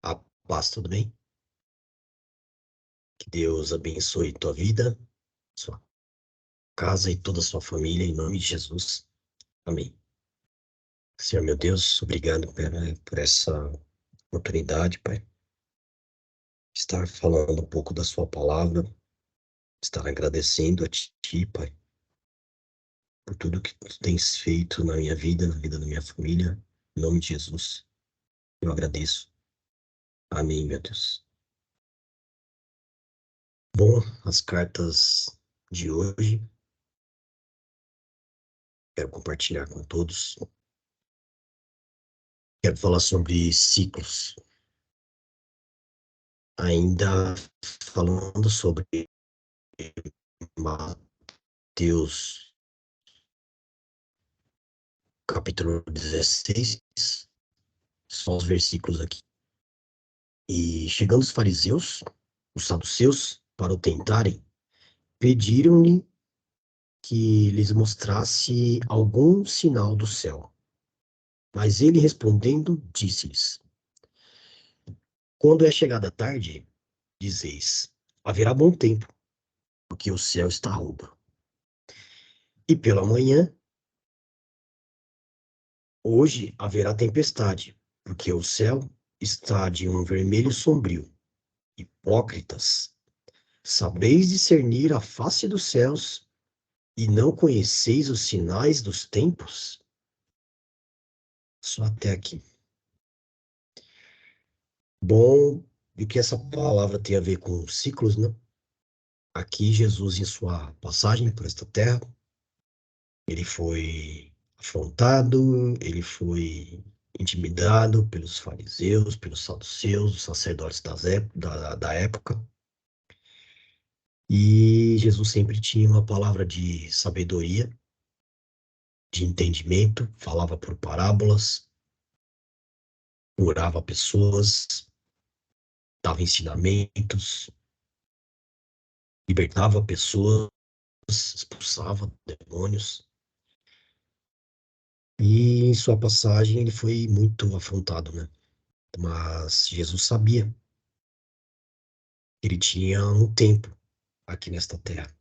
A paz, tudo bem? Que Deus abençoe tua vida, sua casa e toda a sua família, em nome de Jesus. Amém. Senhor meu Deus, obrigado por essa oportunidade, Pai, de estar falando um pouco da sua palavra, estar agradecendo a Ti, Pai, por tudo que Tu tens feito na minha vida, na vida da minha família. Em nome de Jesus, eu agradeço. Amém, meu Deus. Bom, as cartas de hoje, quero compartilhar com todos. Quero falar sobre ciclos. Ainda falando sobre Mateus, capítulo 16, só os versículos aqui. E chegando os fariseus, os saduceus, para o tentarem, pediram-lhe que lhes mostrasse algum sinal do céu. Mas ele respondendo, disse-lhes: Quando é chegada a tarde, dizeis, haverá bom tempo, porque o céu está rubro. E pela manhã, hoje haverá tempestade, porque o céu está de um vermelho sombrio. Hipócritas, sabeis discernir a face dos céus e não conheceis os sinais dos tempos? Só até aqui. Bom, e o que essa palavra tem a ver com ciclos, né? Aqui, Jesus, em sua passagem por esta terra, ele foi afrontado, ele foi intimidado pelos fariseus, pelos saduceus, os sacerdotes da época. E Jesus sempre tinha uma palavra de sabedoria, de entendimento, falava por parábolas, curava pessoas, dava ensinamentos, libertava pessoas, expulsava demônios. E em sua passagem ele foi muito afrontado, né? Mas Jesus sabia que ele tinha um tempo aqui nesta terra,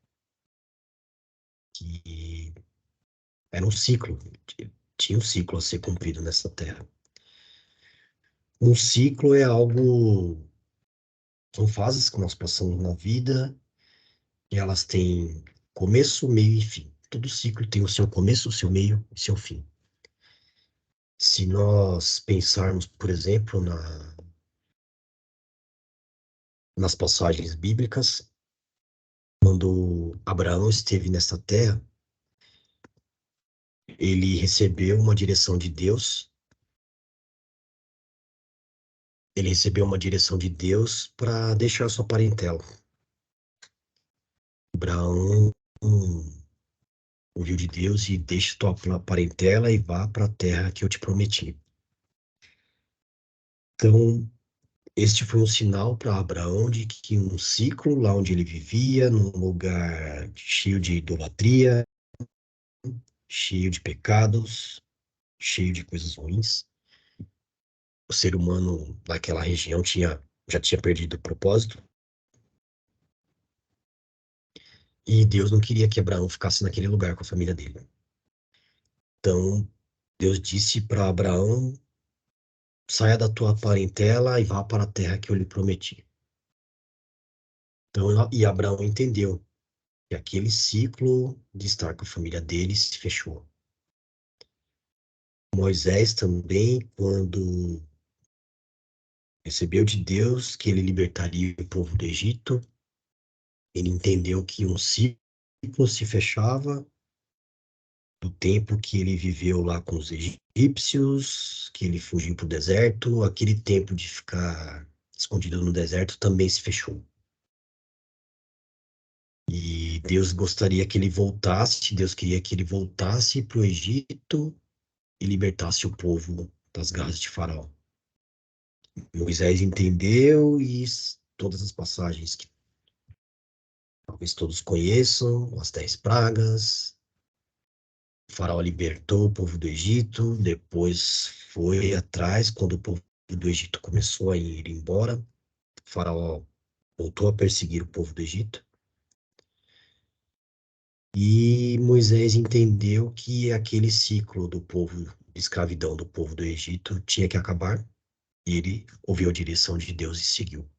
que era um ciclo, tinha um ciclo a ser cumprido nessa terra. Um ciclo é algo, são fases que nós passamos na vida e elas têm começo, meio e fim. Todo ciclo tem o seu começo, o seu meio e seu fim. Se nós pensarmos, por exemplo, nas passagens bíblicas, quando Abraão esteve nessa terra, ele recebeu uma direção de Deus, ele recebeu uma direção de Deus para deixar sua parentela. Abraão ouviu de Deus e deixe tua parentela e vá para a terra que eu te prometi. Então, este foi um sinal para Abraão de que um ciclo lá onde ele vivia, num lugar cheio de idolatria, cheio de pecados, cheio de coisas ruins, o ser humano naquela região já tinha perdido o propósito, e Deus não queria que Abraão ficasse naquele lugar com a família dele. Então, Deus disse para Abraão: saia da tua parentela e vá para a terra que eu lhe prometi. Então, e Abraão entendeu que aquele ciclo de estar com a família dele se fechou. Moisés também, quando recebeu de Deus que ele libertaria o povo do Egito, ele entendeu que um ciclo se fechava do tempo que ele viveu lá com os egípcios, que ele fugiu para o deserto, aquele tempo de ficar escondido no deserto também se fechou. E Deus gostaria que ele voltasse, Deus queria que ele voltasse para o Egito e libertasse o povo das garras de Faraó. Moisés entendeu e todas as passagens que talvez todos conheçam, as 10 pragas, o Faraó libertou o povo do Egito, depois foi atrás, quando o povo do Egito começou a ir embora, o faraó voltou a perseguir o povo do Egito, e Moisés entendeu que aquele ciclo do povo, de escravidão do povo do Egito tinha que acabar, e ele ouviu a direção de Deus e seguiu.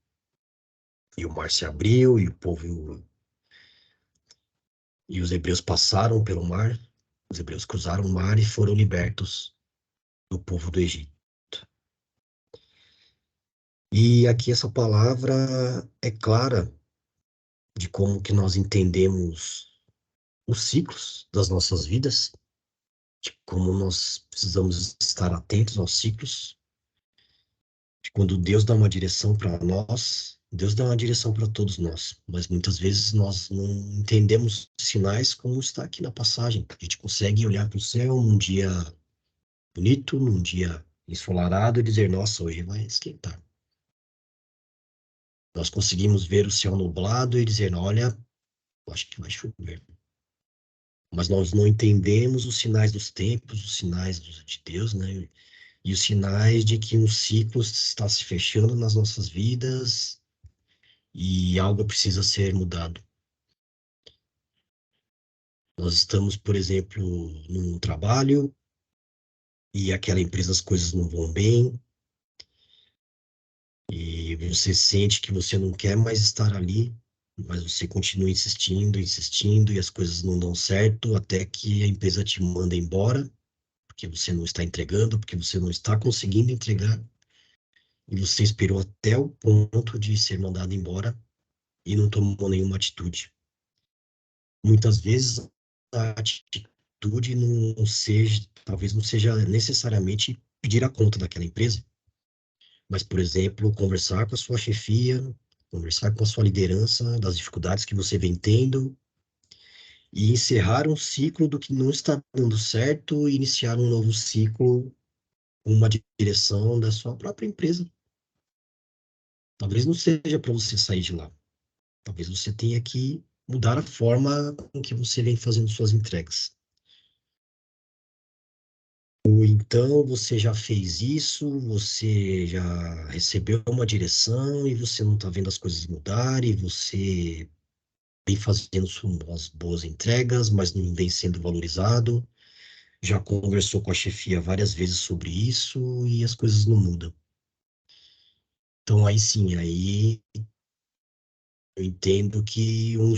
E o mar se abriu, e o povo e os hebreus passaram pelo mar, os hebreus cruzaram o mar e foram libertos do povo do Egito. E aqui essa palavra é clara de como que nós entendemos os ciclos das nossas vidas, de como nós precisamos estar atentos aos ciclos, de quando Deus dá uma direção para nós, Deus dá uma direção para todos nós, mas muitas vezes nós não entendemos sinais como está aqui na passagem. A gente consegue olhar para o céu num dia bonito, num dia ensolarado e dizer, nossa, hoje vai esquentar. Nós conseguimos ver o céu nublado e dizer, olha, acho que vai chover. Mas nós não entendemos os sinais dos tempos, os sinais de Deus, né? E os sinais de que um ciclo está se fechando nas nossas vidas e algo precisa ser mudado. Nós estamos, por exemplo, num trabalho e aquela empresa as coisas não vão bem e você sente que você não quer mais estar ali, mas você continua insistindo, insistindo e as coisas não dão certo até que a empresa te manda embora porque você não está entregando, porque você não está conseguindo entregar, e você esperou até o ponto de ser mandado embora e não tomou nenhuma atitude. Muitas vezes a atitude não seja, talvez não seja necessariamente pedir a conta daquela empresa, mas, por exemplo, conversar com a sua chefia, conversar com a sua liderança das dificuldades que você vem tendo e encerrar um ciclo do que não está dando certo e iniciar um novo ciclo com uma direção da sua própria empresa. Talvez não seja para você sair de lá. Talvez você tenha que mudar a forma com que você vem fazendo suas entregas. Ou então você já fez isso, você já recebeu uma direção e você não está vendo as coisas mudarem, você vem fazendo suas boas entregas, mas não vem sendo valorizado. Já conversou com a chefia várias vezes sobre isso e as coisas não mudam. Então aí sim, aí eu entendo que um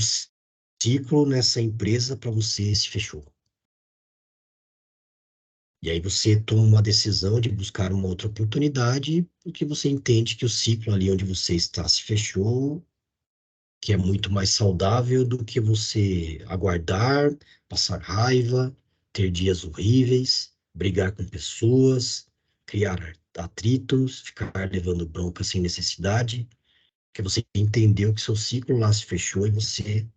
ciclo nessa empresa para você se fechou. E aí você toma uma decisão de buscar uma outra oportunidade, porque você entende que o ciclo ali onde você está se fechou, que é muito mais saudável do que você aguardar, passar raiva, ter dias horríveis, brigar com pessoas, criar atritos, ficar levando bronca sem necessidade, porque você entendeu que seu ciclo lá se fechou e você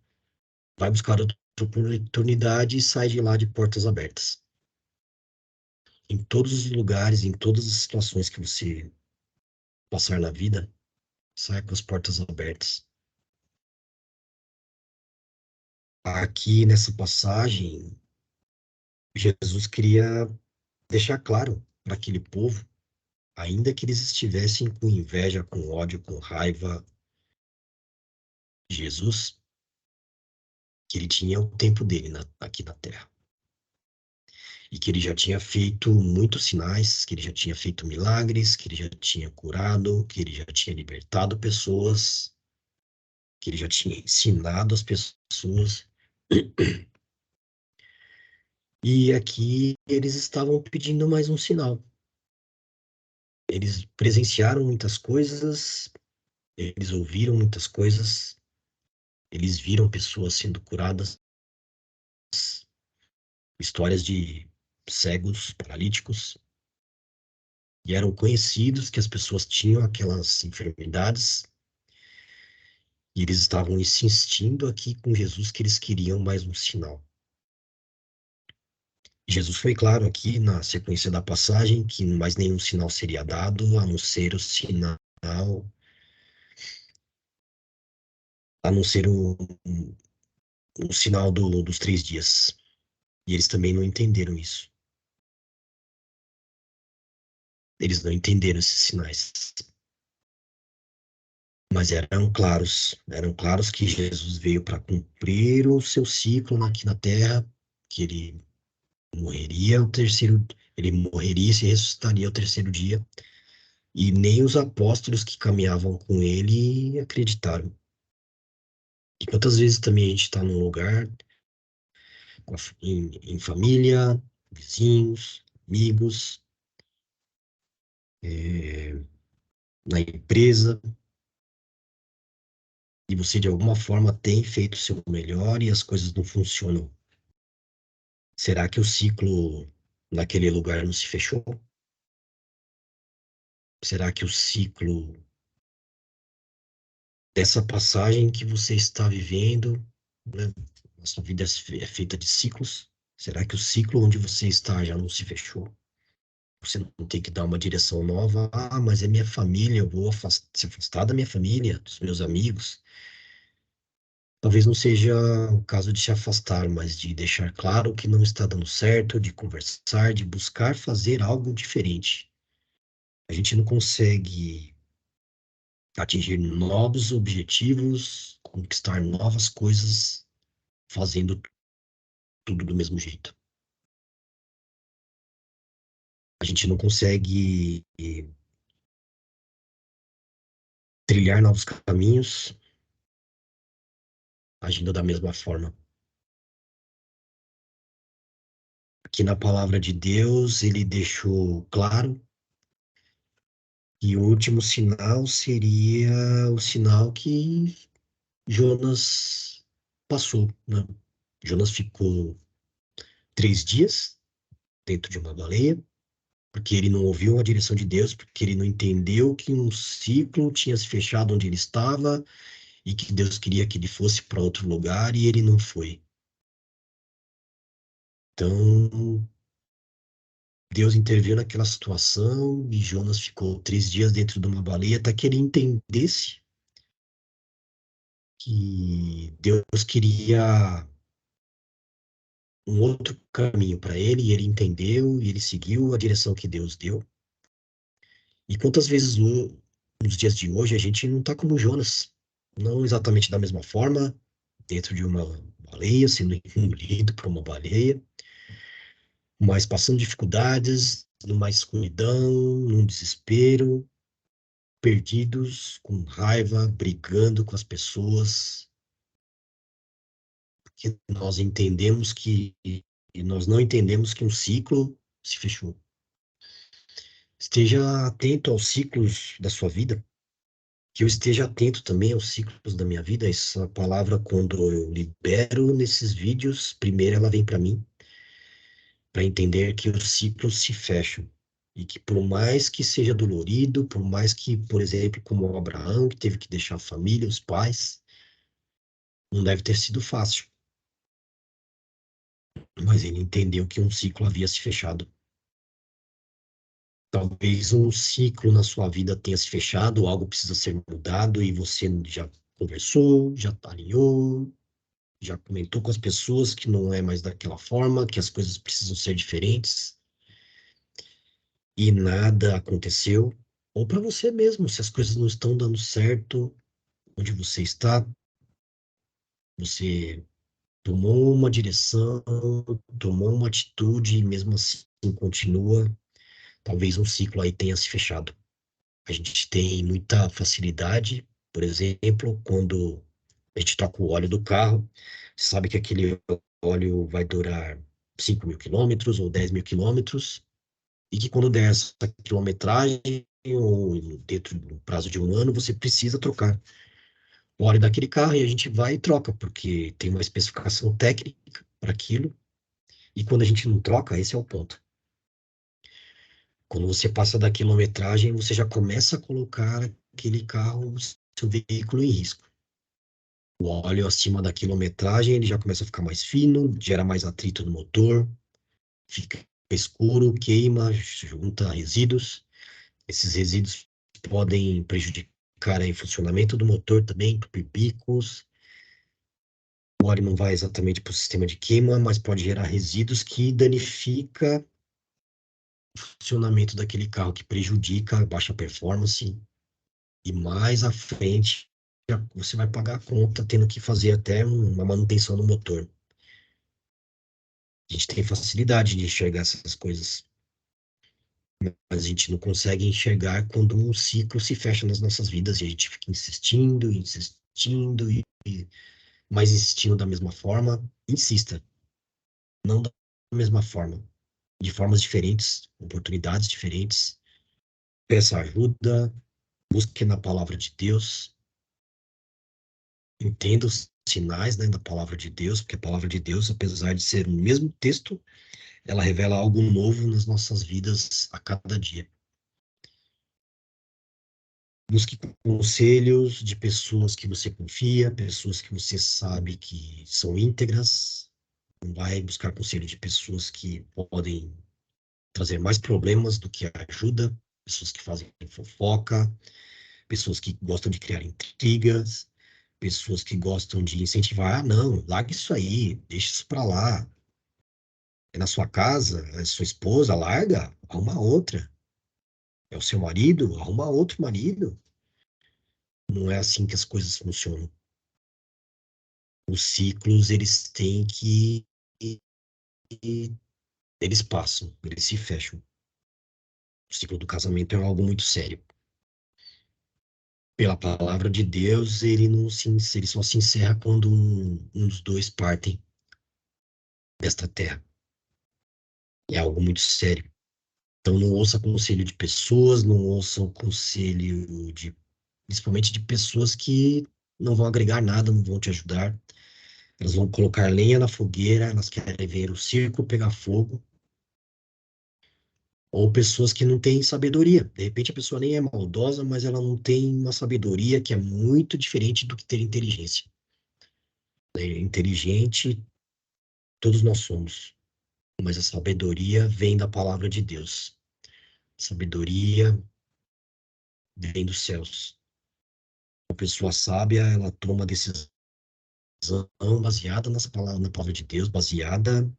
vai buscar outra oportunidade e sai de lá de portas abertas. Em todos os lugares, em todas as situações que você passar na vida, saia com as portas abertas. Aqui nessa passagem, Jesus queria deixar claro para aquele povo, ainda que eles estivessem com inveja, com ódio, com raiva de Jesus, que ele tinha o tempo dele aqui na terra. E que ele já tinha feito muitos sinais, que ele já tinha feito milagres, que ele já tinha curado, que ele já tinha libertado pessoas, que ele já tinha ensinado as pessoas. E aqui eles estavam pedindo mais um sinal. Eles presenciaram muitas coisas, eles ouviram muitas coisas, eles viram pessoas sendo curadas, histórias de cegos, paralíticos, e eram conhecidos que as pessoas tinham aquelas enfermidades, e eles estavam insistindo aqui com Jesus que eles queriam mais um sinal. Jesus foi claro aqui na sequência da passagem que mais nenhum sinal seria dado, a não ser o sinal dos 3 dias. E eles também não entenderam isso. Eles não entenderam esses sinais. Mas eram claros que Jesus veio para cumprir o seu ciclo aqui na Terra, que morreria o terceiro, ele morreria e se ressuscitaria ao terceiro dia. E nem os apóstolos que caminhavam com ele acreditaram. E quantas vezes também a gente está num lugar, em família, vizinhos, amigos, é, na empresa, e você de alguma forma tem feito o seu melhor e as coisas não funcionam. Será que o ciclo naquele lugar não se fechou? Será que o ciclo dessa passagem que você está vivendo, né? A sua vida é feita de ciclos. Será que o ciclo onde você está já não se fechou? Você não tem que dar uma direção nova. Ah, mas é minha família, eu vou se afastar da minha família, dos meus amigos. Talvez não seja o caso de se afastar, mas de deixar claro que não está dando certo, de conversar, de buscar fazer algo diferente. A gente não consegue atingir novos objetivos, conquistar novas coisas, fazendo tudo do mesmo jeito. A gente não consegue trilhar novos caminhos agindo da mesma forma. Aqui na palavra de Deus, ele deixou claro que o último sinal seria o sinal que Jonas passou, né? Jonas ficou 3 dias dentro de uma baleia, porque ele não ouviu a direção de Deus, porque ele não entendeu que um ciclo tinha se fechado onde ele estava e que Deus queria que ele fosse para outro lugar e ele não foi. Então, Deus interveio naquela situação e Jonas ficou 3 dias dentro de uma baleia até que ele entendesse que Deus queria um outro caminho para ele e ele entendeu e ele seguiu a direção que Deus deu. E quantas vezes nos dias de hoje a gente não está como Jonas, não exatamente da mesma forma, dentro de uma baleia, sendo engolido por uma baleia, mas passando dificuldades, numa escuridão, num desespero, perdidos, com raiva, brigando com as pessoas, que nós entendemos que e nós não entendemos que um ciclo se fechou. Esteja atento aos ciclos da sua vida, que eu esteja atento também aos ciclos da minha vida. Essa palavra, quando eu libero nesses vídeos, primeiro ela vem para mim, para entender que os ciclos se fecham. E que por mais que seja dolorido, por mais que, por exemplo, como o Abraão, que teve que deixar a família, os pais, não deve ter sido fácil. Mas ele entendeu que um ciclo havia se fechado. Talvez um ciclo na sua vida tenha se fechado, algo precisa ser mudado e você já conversou, já alinhou, já comentou com as pessoas que não é mais daquela forma, que as coisas precisam ser diferentes e nada aconteceu. Ou para você mesmo, se as coisas não estão dando certo onde você está, você tomou uma direção, tomou uma atitude e mesmo assim continua, talvez um ciclo aí tenha se fechado. A gente tem muita facilidade, por exemplo, quando a gente troca o óleo do carro, sabe que aquele óleo vai durar 5.000 quilômetros ou 10.000 quilômetros, e que quando der essa quilometragem, ou dentro do prazo de um ano, você precisa trocar o óleo daquele carro e a gente vai e troca, porque tem uma especificação técnica para aquilo, e quando a gente não troca, esse é o ponto. Quando você passa da quilometragem, você já começa a colocar aquele carro, seu veículo em risco. O óleo acima da quilometragem, ele já começa a ficar mais fino, gera mais atrito no motor, fica escuro, queima, junta resíduos. Esses resíduos podem prejudicar aí o funcionamento do motor também, entupir bicos. O óleo não vai exatamente para o sistema de queima, mas pode gerar resíduos que danifica funcionamento daquele carro que prejudica a baixa performance, e mais à frente você vai pagar a conta tendo que fazer até uma manutenção no motor. A gente tem facilidade de enxergar essas coisas, mas a gente não consegue enxergar quando um ciclo se fecha nas nossas vidas e a gente fica insistindo, insistindo e mais insistindo da mesma forma. Insista, não da mesma forma, de formas diferentes, oportunidades diferentes. Peça ajuda, busque na palavra de Deus, entenda os sinais, né, da palavra de Deus, porque a palavra de Deus, apesar de ser o mesmo texto, ela revela algo novo nas nossas vidas a cada dia. Busque conselhos de pessoas que você confia, pessoas que você sabe que são íntegras. Não vai buscar conselho de pessoas que podem trazer mais problemas do que ajuda, pessoas que fazem fofoca, pessoas que gostam de criar intrigas, pessoas que gostam de incentivar, ah, não, larga isso aí, deixa isso pra lá. É na sua casa, é sua esposa, larga, arruma outra. É o seu marido, arruma outro marido. Não é assim que as coisas funcionam. Os ciclos, eles têm que. Eles passam, eles se fecham. O ciclo do casamento é algo muito sério. Pela palavra de Deus, ele não se, ele só se encerra quando um dos dois partem desta terra. É algo muito sério. Então, não ouça conselho de pessoas, não ouça o conselho de, principalmente de pessoas que não vão agregar nada, não vão te ajudar. Elas vão colocar lenha na fogueira, elas querem ver o circo pegar fogo. Ou pessoas que não têm sabedoria. De repente a pessoa nem é maldosa, mas ela não tem uma sabedoria que é muito diferente do que ter inteligência. Inteligente, todos nós somos, mas a sabedoria vem da palavra de Deus. Sabedoria vem dos céus. A pessoa sábia, ela toma decisão baseada na palavra de Deus, baseada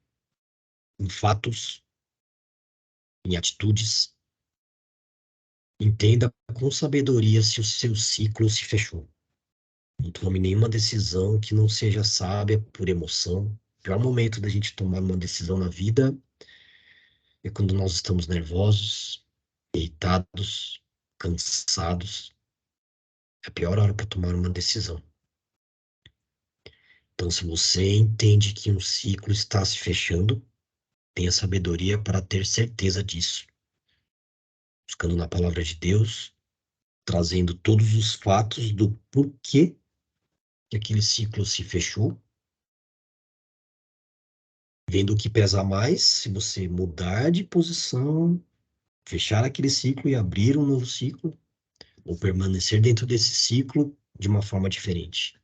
em fatos, em atitudes. Entenda com sabedoria se o seu ciclo se fechou. Não tome nenhuma decisão que não seja sábia por emoção. O pior momento da gente tomar uma decisão na vida é quando nós estamos nervosos, irritados, cansados. É a pior hora para tomar uma decisão. Então, se você entende que um ciclo está se fechando, tenha sabedoria para ter certeza disso. Buscando na palavra de Deus, trazendo todos os fatos do porquê que aquele ciclo se fechou, vendo o que pesa mais, se você mudar de posição, fechar aquele ciclo e abrir um novo ciclo, ou permanecer dentro desse ciclo de uma forma diferente.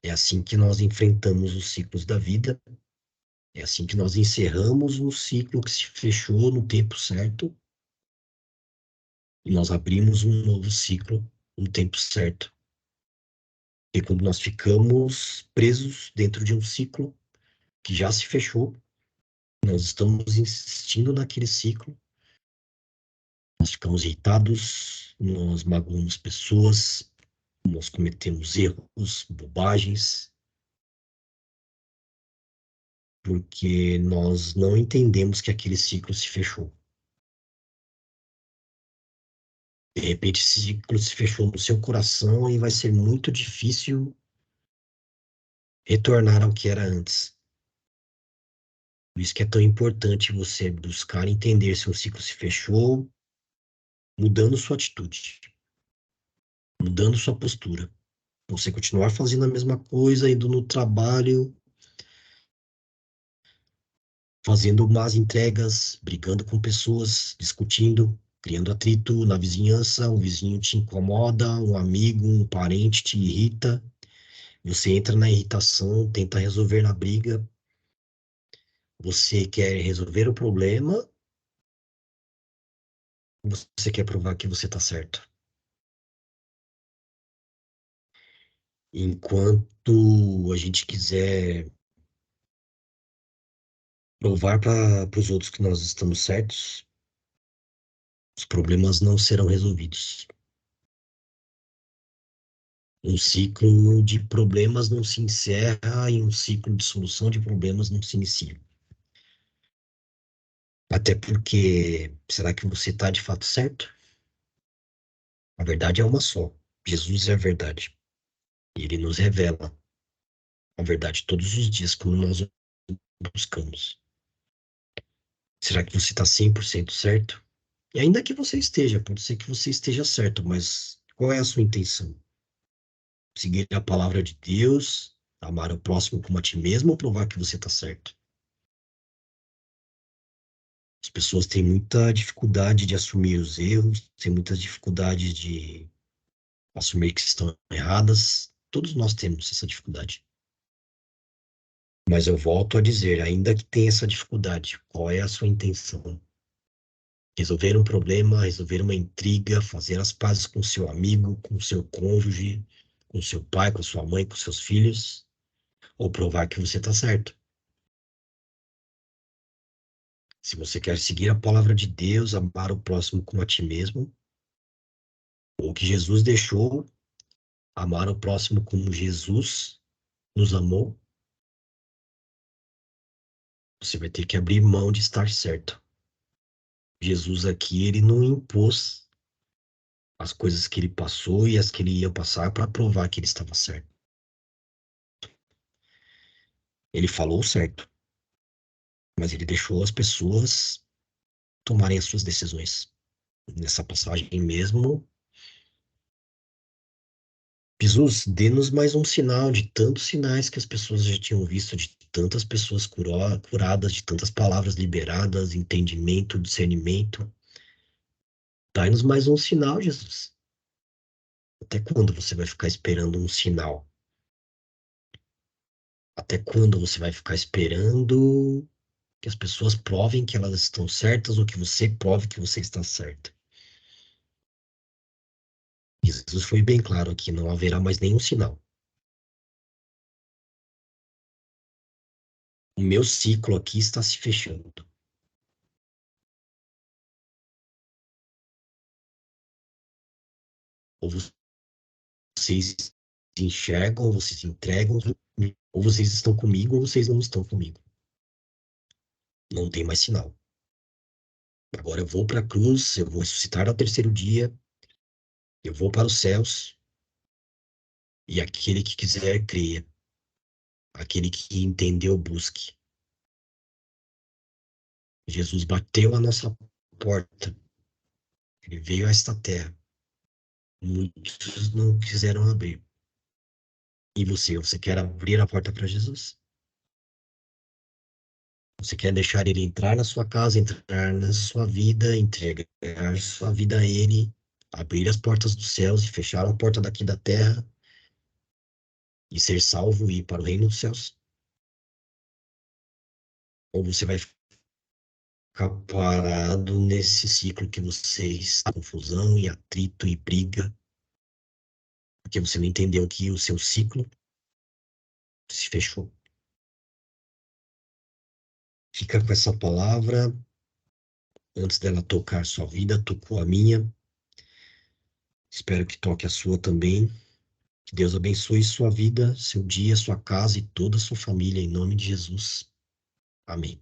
É assim que nós enfrentamos os ciclos da vida, é assim que nós encerramos um ciclo que se fechou no tempo certo e nós abrimos um novo ciclo no tempo certo. E quando nós ficamos presos dentro de um ciclo que já se fechou, nós estamos insistindo naquele ciclo, nós ficamos irritados, nós magoamos pessoas, nós cometemos erros, bobagens, porque nós não entendemos que aquele ciclo se fechou. De repente, esse ciclo se fechou no seu coração e vai ser muito difícil retornar ao que era antes. Por isso que é tão importante você buscar entender se um ciclo se fechou, mudando sua atitude, mudando sua postura. Você continuar fazendo a mesma coisa, indo no trabalho, fazendo más entregas, brigando com pessoas, discutindo, criando atrito na vizinhança, um vizinho te incomoda, um amigo, um parente te irrita, você entra na irritação, tenta resolver na briga, você quer resolver o problema, você quer provar que você está certo. Enquanto a gente quiser Provar para os outros que nós estamos certos, os problemas não serão resolvidos. Um ciclo de problemas não se encerra e um ciclo de solução de problemas não se inicia. Até porque, será que você está de fato certo? A verdade é uma só. Jesus é a verdade. E ele nos revela a verdade todos os dias, como nós buscamos. Será que você está 100% certo? E ainda que você esteja, pode ser que você esteja certo, mas qual é a sua intenção? Seguir a palavra de Deus, amar o próximo como a ti mesmo ou provar que você está certo? As pessoas têm muita dificuldade de assumir os erros, têm muitas dificuldades de assumir que estão erradas. Todos nós temos essa dificuldade. Mas eu volto a dizer, ainda que tenha essa dificuldade, qual é a sua intenção? Resolver um problema, resolver uma intriga, fazer as pazes com seu amigo, com seu cônjuge, com seu pai, com sua mãe, com seus filhos, ou provar que você está certo. Se você quer seguir a palavra de Deus, amar o próximo como a ti mesmo, o que Jesus deixou, amar o próximo como Jesus nos amou, você vai ter que abrir mão de estar certo. Jesus aqui, ele não impôs as coisas que ele passou e as que ele ia passar para provar que ele estava certo. Ele falou certo, mas ele deixou as pessoas tomarem as suas decisões. Nessa passagem mesmo, Jesus, dê-nos mais um sinal de tantos sinais que as pessoas já tinham visto, de tantas pessoas curadas, de tantas palavras liberadas, entendimento, discernimento. Dai-nos mais um sinal, Jesus. Até quando você vai ficar esperando um sinal? Até quando você vai ficar esperando que as pessoas provem que elas estão certas ou que você prove que você está certo? Jesus foi bem claro aqui, não haverá mais nenhum sinal. O meu ciclo aqui está se fechando. Ou vocês se enxergam, ou vocês se entregam, ou vocês estão comigo, ou vocês não estão comigo. Não tem mais sinal. Agora eu vou para a cruz, eu vou ressuscitar ao terceiro dia, eu vou para os céus, e aquele que quiser, creia. Aquele que entendeu, busque. Jesus bateu a nossa porta. Ele veio a esta terra. Muitos não quiseram abrir. E você quer abrir a porta para Jesus? Você quer deixar ele entrar na sua casa, entrar na sua vida, entregar sua vida a ele, abrir as portas dos céus e fechar a porta daqui da terra e ser salvo e ir para o reino dos céus? Ou você vai ficar parado nesse ciclo que você está, confusão e atrito e briga, porque você não entendeu que o seu ciclo se fechou? Fica com essa palavra, antes dela tocar sua vida, tocou a minha. Espero que toque a sua também. Que Deus abençoe sua vida, seu dia, sua casa e toda a sua família, em nome de Jesus. Amém.